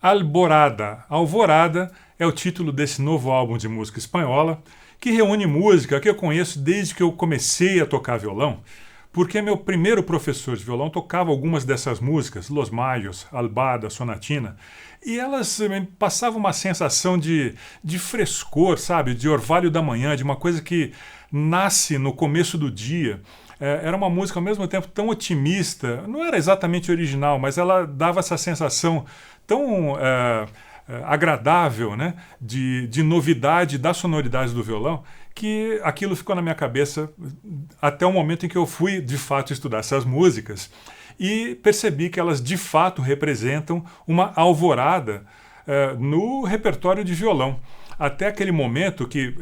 Alborada. Alvorada é o título desse novo álbum de música espanhola, que reúne música que eu conheço desde que eu comecei a tocar violão, porque meu primeiro professor de violão tocava algumas dessas músicas, Los Mayos, Albada, Sonatina, e elas me passavam uma sensação de frescor, sabe, de orvalho da manhã, de uma coisa que nasce no começo do dia. Era uma música ao mesmo tempo tão otimista, não era exatamente original, mas ela dava essa sensação tão agradável, né, de novidade da sonoridade do violão, que aquilo ficou na minha cabeça até o momento em que eu fui de fato estudar essas músicas e percebi que elas de fato representam uma alvorada no repertório de violão. Até aquele momento que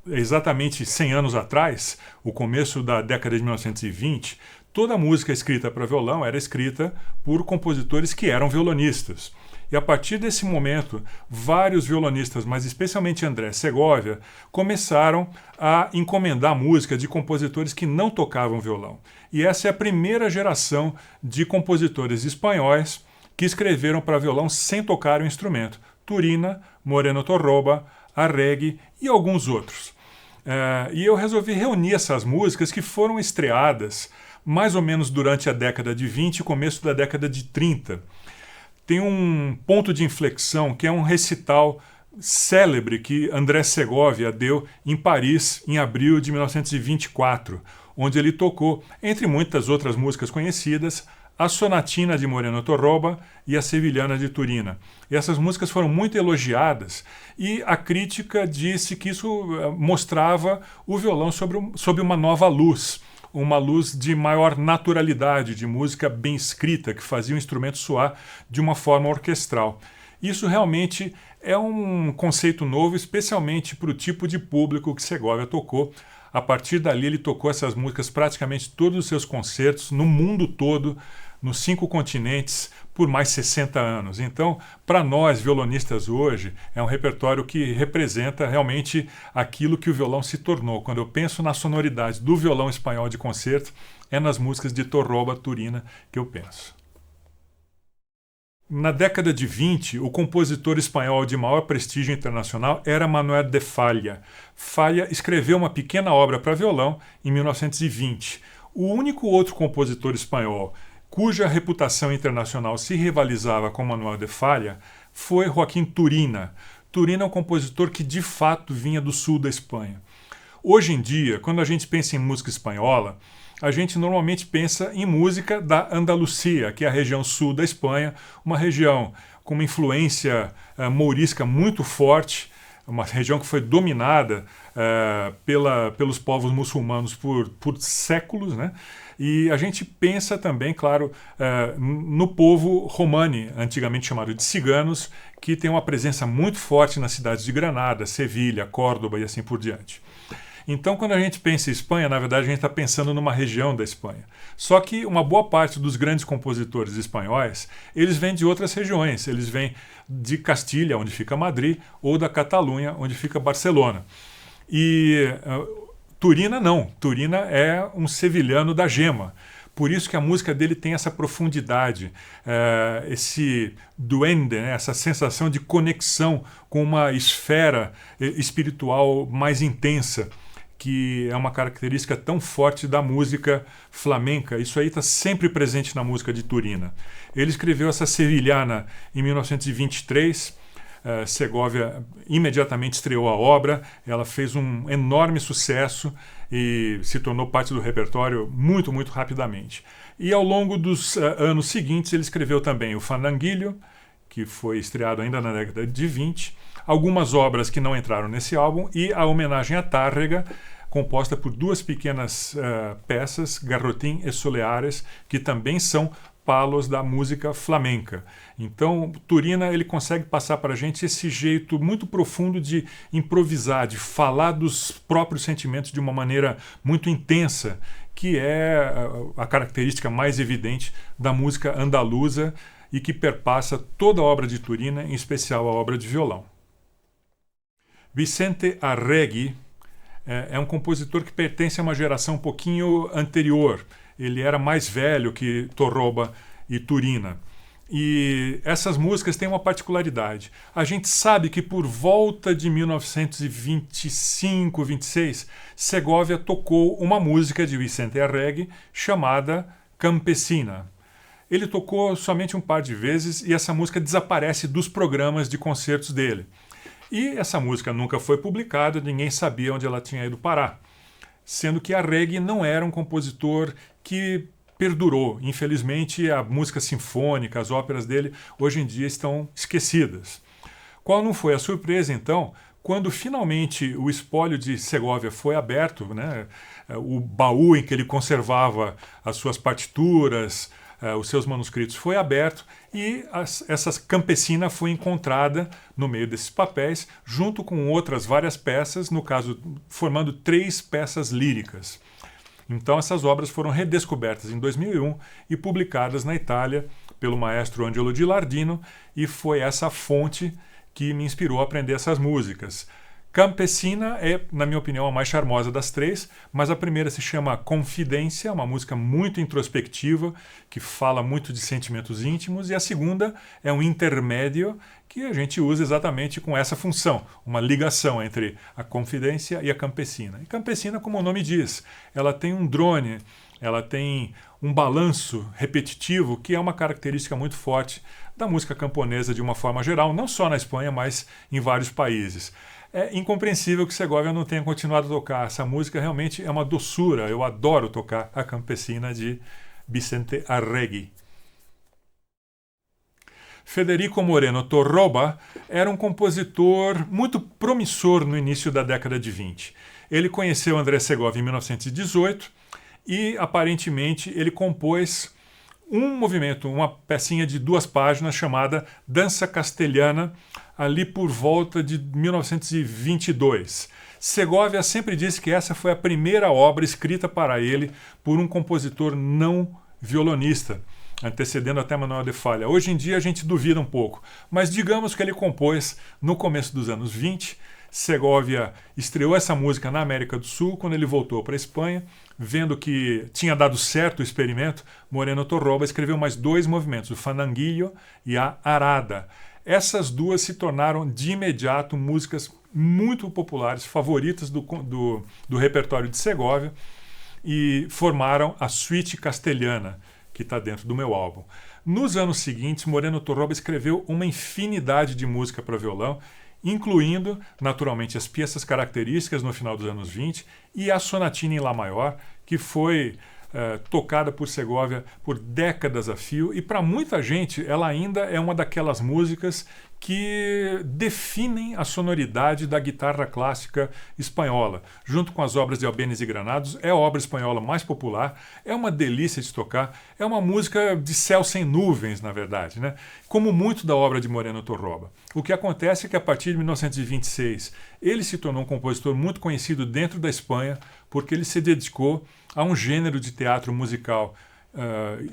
exatamente 100 anos atrás, o começo da década de 1920, toda a música escrita para violão era escrita por compositores que eram violonistas. E a partir desse momento, vários violonistas, mas especialmente André Segovia, começaram a encomendar música de compositores que não tocavam violão. E essa é a primeira geração de compositores espanhóis que escreveram para violão sem tocar o instrumento. Turina, Moreno Torroba, Arregui e alguns outros. E eu resolvi reunir essas músicas que foram estreadas mais ou menos durante a década de 20 e começo da década de 30. Tem um ponto de inflexão que é um recital célebre que André Segovia deu em Paris em abril de 1924, onde ele tocou, entre muitas outras músicas conhecidas, a Sonatina de Moreno Torroba e a Sevilhana de Turina. E essas músicas foram muito elogiadas e a crítica disse que isso mostrava o violão sob uma nova luz, uma luz de maior naturalidade, de música bem escrita, que fazia o instrumento soar de uma forma orquestral. Isso realmente é um conceito novo, especialmente para o tipo de público que Segovia tocou. A partir dali ele tocou essas músicas praticamente todos os seus concertos no mundo todo, nos 5 continentes, por mais 60 anos. Então, para nós, violonistas hoje, é um repertório que representa realmente aquilo que o violão se tornou. Quando eu penso na sonoridade do violão espanhol de concerto, é nas músicas de Torroba, Turina que eu penso. Na década de 20, o compositor espanhol de maior prestígio internacional era Manuel de Falla. Falla escreveu uma pequena obra para violão em 1920. O único outro compositor espanhol cuja reputação internacional se rivalizava com Manuel de Falla foi Joaquim Turina. Turina é um compositor que de fato vinha do sul da Espanha. Hoje em dia, quando a gente pensa em música espanhola, a gente normalmente pensa em música da Andalucia, que é a região sul da Espanha, uma região com uma influência mourisca muito forte, uma região que foi dominada pelos povos muçulmanos por séculos, né? E a gente pensa também, claro, no povo romani, antigamente chamado de ciganos, que tem uma presença muito forte nas cidades de Granada, Sevilha, Córdoba e assim por diante. Então, quando a gente pensa em Espanha, na verdade a gente está pensando numa região da Espanha. Só que uma boa parte dos grandes compositores espanhóis, eles vêm de outras regiões. Eles vêm de Castilha, onde fica Madrid, ou da Catalunha, onde fica Barcelona. E Turina não. Turina é um sevilhano da gema. Por isso que a música dele tem essa profundidade, esse duende, né? Essa sensação de conexão com uma esfera espiritual mais intensa, que é uma característica tão forte da música flamenca. Isso aí está sempre presente na música de Turina. Ele escreveu essa Sevilhana em 1923. Segovia imediatamente estreou a obra, ela fez um enorme sucesso e se tornou parte do repertório muito, muito rapidamente. E ao longo dos anos seguintes ele escreveu também o Fandanguillo, que foi estreado ainda na década de 20, algumas obras que não entraram nesse álbum e a homenagem a Tárrega, composta por 2 pequenas peças, Garrotín e Soleares, que também são palos da música flamenca. Então, Turina ele consegue passar para a gente esse jeito muito profundo de improvisar, de falar dos próprios sentimentos de uma maneira muito intensa, que é a característica mais evidente da música andaluza e que perpassa toda a obra de Turina, em especial a obra de violão. Vicente Arregui é um compositor que pertence a uma geração um pouquinho anterior. Ele era mais velho que Torroba e Turina. E essas músicas têm uma particularidade. A gente sabe que por volta de 1925, 26, Segovia tocou uma música de Vicente Arregui chamada Campesina. Ele tocou somente um par de vezes e essa música desaparece dos programas de concertos dele. E essa música nunca foi publicada, ninguém sabia onde ela tinha ido parar. Sendo que Arregui não era um compositor que perdurou. Infelizmente, a música sinfônica, as óperas dele, hoje em dia estão esquecidas. Qual não foi a surpresa, então, quando finalmente o espólio de Segovia foi aberto, né, o baú em que ele conservava as suas partituras, os seus manuscritos foi aberto e essa campesina foi encontrada no meio desses papéis, junto com outras várias peças, no caso, formando 3 peças líricas. Então essas obras foram redescobertas em 2001 e publicadas na Itália pelo maestro Angelo Gilardino, e foi essa fonte que me inspirou a aprender essas músicas. Campesina é, na minha opinião, a mais charmosa das 3, mas a primeira se chama Confidência, uma música muito introspectiva, que fala muito de sentimentos íntimos, e a segunda é um intermédio que a gente usa exatamente com essa função, uma ligação entre a Confidência e a Campesina. E Campesina, como o nome diz, ela tem um drone, ela tem um balanço repetitivo, que é uma característica muito forte da música camponesa de uma forma geral, não só na Espanha, mas em vários países. É incompreensível que Segovia não tenha continuado a tocar. Essa música realmente é uma doçura. Eu adoro tocar a Campesina de Vicente Arregui. Federico Moreno Torroba era um compositor muito promissor no início da década de 20. Ele conheceu André Segovia em 1918 e, aparentemente, ele compôs um movimento, uma pecinha de 2 páginas chamada Dança Castelhana, ali por volta de 1922. Segovia sempre disse que essa foi a primeira obra escrita para ele por um compositor não violonista, antecedendo até Manuel de Falla. Hoje em dia a gente duvida um pouco, mas digamos que ele compôs no começo dos anos 20. Segovia estreou essa música na América do Sul. Quando ele voltou para a Espanha, vendo que tinha dado certo o experimento, Moreno Torroba escreveu mais 2 movimentos, o Fandanguillo e a Arada. Essas 2 se tornaram de imediato músicas muito populares, favoritas do repertório de Segovia, e formaram a Suite Castelhana, que está dentro do meu álbum. Nos anos seguintes, Moreno Torroba escreveu uma infinidade de música para violão, incluindo, naturalmente, as peças características no final dos anos 20 e a Sonatina em Lá maior, que foi tocada por Segovia por décadas a fio, e para muita gente ela ainda é uma daquelas músicas que definem a sonoridade da guitarra clássica espanhola. Junto com as obras de Albéniz e Granados, é a obra espanhola mais popular, é uma delícia de tocar, é uma música de céu sem nuvens, na verdade, né? Como muito da obra de Moreno Torroba. O que acontece é que a partir de 1926 ele se tornou um compositor muito conhecido dentro da Espanha, porque ele se dedicou a um gênero de teatro musical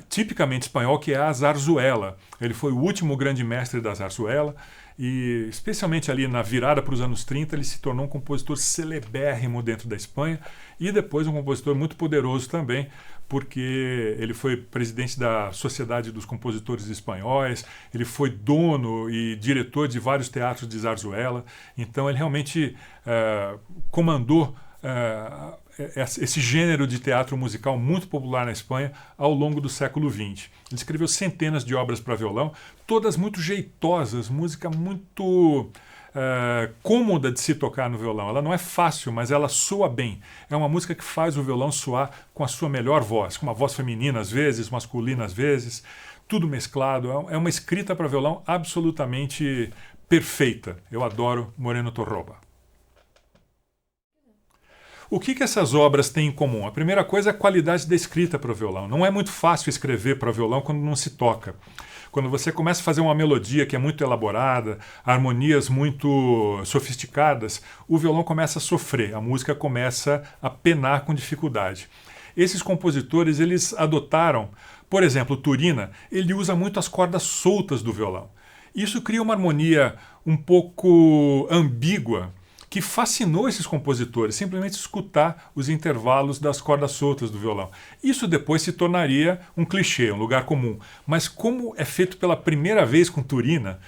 tipicamente espanhol, que é a zarzuela. Ele foi o último grande mestre da zarzuela e, especialmente ali na virada para os anos 30, ele se tornou um compositor celebérrimo dentro da Espanha e depois um compositor muito poderoso também, porque ele foi presidente da Sociedade dos Compositores Espanhóis, ele foi dono e diretor de vários teatros de zarzuela, então ele realmente comandou esse gênero de teatro musical muito popular na Espanha ao longo do século XX. Ele escreveu centenas de obras para violão, todas muito jeitosas, música muito cômoda de se tocar no violão. Ela não é fácil, mas ela soa bem. É uma música que faz o violão soar com a sua melhor voz, com uma voz feminina às vezes, masculina às vezes, tudo mesclado. É uma escrita para violão absolutamente perfeita. Eu adoro Moreno Torroba. O que essas obras têm em comum? A primeira coisa é a qualidade da escrita para o violão. Não é muito fácil escrever para violão quando não se toca. Quando você começa a fazer uma melodia que é muito elaborada, harmonias muito sofisticadas, o violão começa a sofrer, a música começa a penar com dificuldade. Esses compositores, eles adotaram, por exemplo, Turina, ele usa muito as cordas soltas do violão. Isso cria uma harmonia um pouco ambígua, que fascinou esses compositores, simplesmente escutar os intervalos das cordas soltas do violão. Isso depois se tornaria um clichê, um lugar comum. Mas como é feito pela primeira vez com Turina,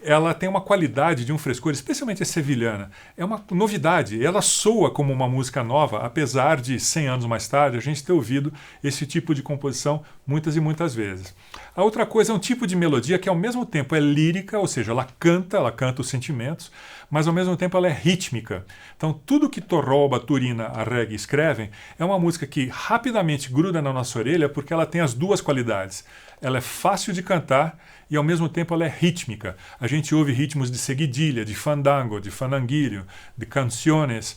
ela tem uma qualidade de um frescor, especialmente a sevilhana. É uma novidade, ela soa como uma música nova, apesar de 100 anos mais tarde a gente ter ouvido esse tipo de composição muitas e muitas vezes. A outra coisa é um tipo de melodia que ao mesmo tempo é lírica, ou seja, ela canta os sentimentos, mas ao mesmo tempo ela é rítmica. Então tudo que Torroba, Turina, Arregui escrevem é uma música que rapidamente gruda na nossa orelha porque ela tem as duas qualidades. Ela é fácil de cantar e ao mesmo tempo ela é rítmica. A gente ouve ritmos de seguidilha, de fandango, de fandanguilho, de canciones,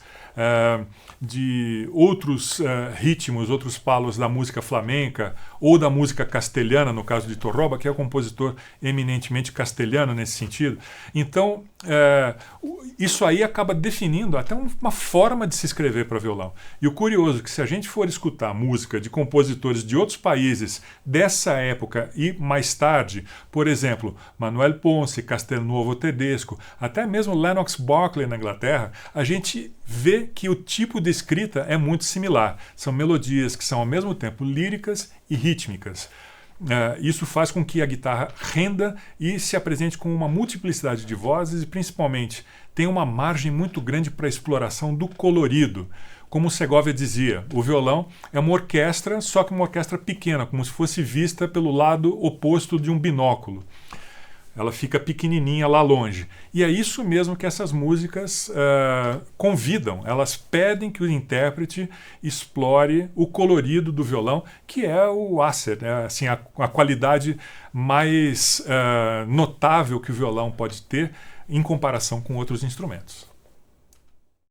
de outros ritmos, outros palos da música flamenca ou da música castelhana, no caso de Torroba, que é um compositor eminentemente castelhano nesse sentido. Então, isso aí acaba definindo até uma forma de se escrever para violão. E o curioso é que se a gente for escutar música de compositores de outros países dessa época e mais tarde, por exemplo, Manuel Ponce, Castelnuovo Tedesco, até mesmo Lennox Berkeley na Inglaterra, a gente vê que o tipo de escrita é muito similar. São melodias que são ao mesmo tempo líricas e rítmicas. Isso faz com que a guitarra renda e se apresente com uma multiplicidade de vozes e, principalmente, tem uma margem muito grande para a exploração do colorido. Como Segovia dizia, o violão é uma orquestra, só que uma orquestra pequena, como se fosse vista pelo lado oposto de um binóculo. Ela fica pequenininha lá longe. E é isso mesmo que essas músicas convidam. Elas pedem que o intérprete explore o colorido do violão, que é o asset, assim, a qualidade mais notável que o violão pode ter em comparação com outros instrumentos.